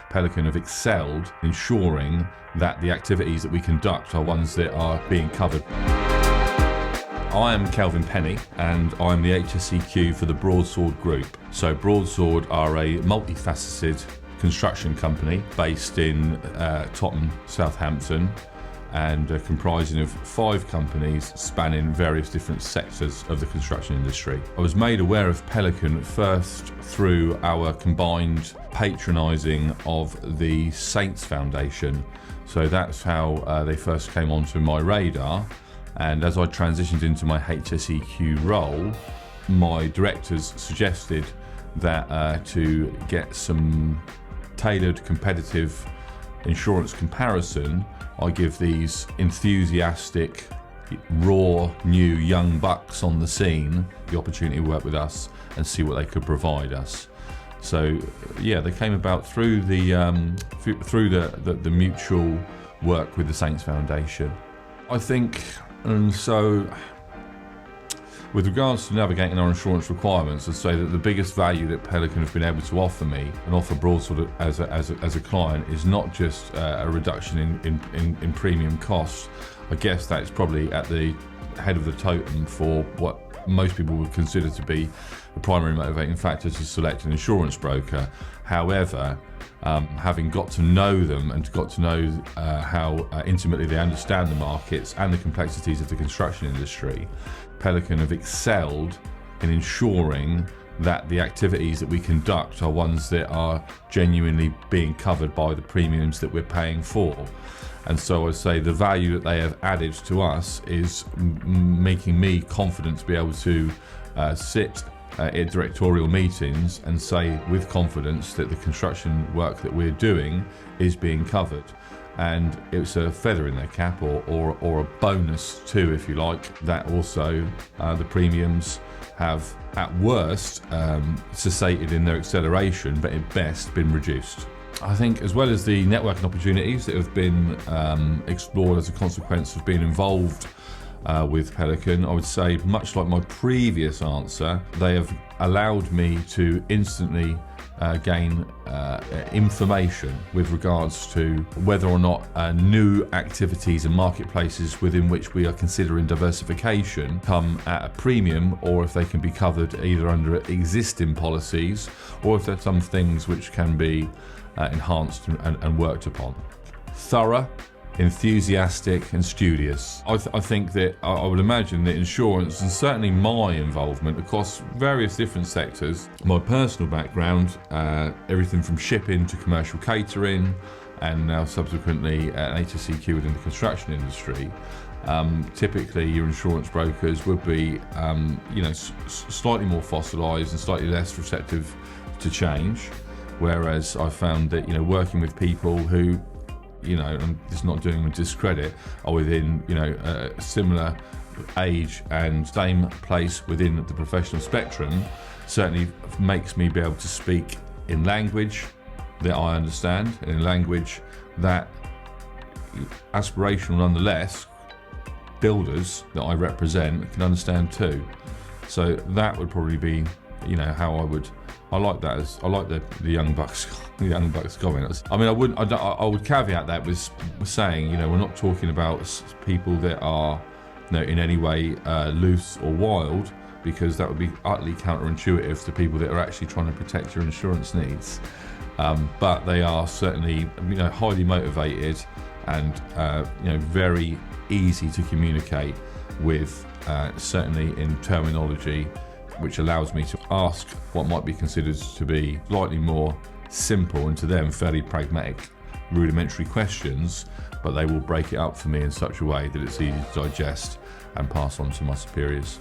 Pelican have excelled in ensuring that the activities that we conduct are ones that are being covered. I am Kelven and I'm the HSEQ for the Broadsword Group. So Broadsword are a multifaceted construction company based in Tottenham, Southampton, and comprising of 5 companies spanning various different sectors of the construction industry. I was made aware of Pelican first through our combined patronising of the Saints Foundation. So that's how they first came onto my radar. And as I transitioned into my HSEQ role, my directors suggested that to get some tailored competitive insurance comparison, I give these enthusiastic, raw, new young bucks on the scene the opportunity to work with us and see what they could provide us. So yeah, they came about through the mutual work with the Saints Foundation. I think, and so with regards to navigating our insurance requirements, I'd say that the biggest value that Pelican have been able to offer me and offer Broadsword as a client is not just a reduction in premium costs. I guess that's probably at the head of the totem for what most people would consider to be the primary motivating factor to select an insurance broker. However, having got to know them and got to know how intimately they understand the markets and the complexities of the construction industry, Pelican have excelled in ensuring that the activities that we conduct are ones that are genuinely being covered by the premiums that we're paying for. And so I'd say the value that they have added to us is making me confident to be able to sit at directorial meetings and say with confidence that the construction work that we're doing is being covered. And it's a feather in their cap or a bonus too, if you like, that also the premiums have at worst cessated in their acceleration, but at best been reduced. I think as well as the networking opportunities that have been explored as a consequence of being involved with Pelican, I would say, much like my previous answer, they have allowed me to instantly gain information with regards to whether or not new activities and marketplaces within which we are considering diversification come at a premium, or if they can be covered either under existing policies or if there's some things which can be enhanced and worked upon. Thorough, enthusiastic and studious. I think that I would imagine that insurance, and certainly my involvement across various different sectors, my personal background, everything from shipping to commercial catering, and now subsequently an HSEQ within the construction industry, typically your insurance brokers would be slightly more fossilised and slightly less receptive to change, whereas I found that working with people who and it's not doing them a discredit, are within, a similar age and same place within the professional spectrum, certainly makes me be able to speak in language that I understand, and in language that aspirational nonetheless builders that I represent can understand too. So that would probably be, how I like the young bucks comments. I mean, I would caveat that with saying, we're not talking about people that are, in any way loose or wild, because that would be utterly counterintuitive to people that are actually trying to protect your insurance needs. But they are certainly, highly motivated and, very easy to communicate with, certainly in terminology, which allows me to ask what might be considered to be slightly more simple and to them fairly pragmatic, rudimentary questions, but they will break it up for me in such a way that it's easy to digest and pass on to my superiors.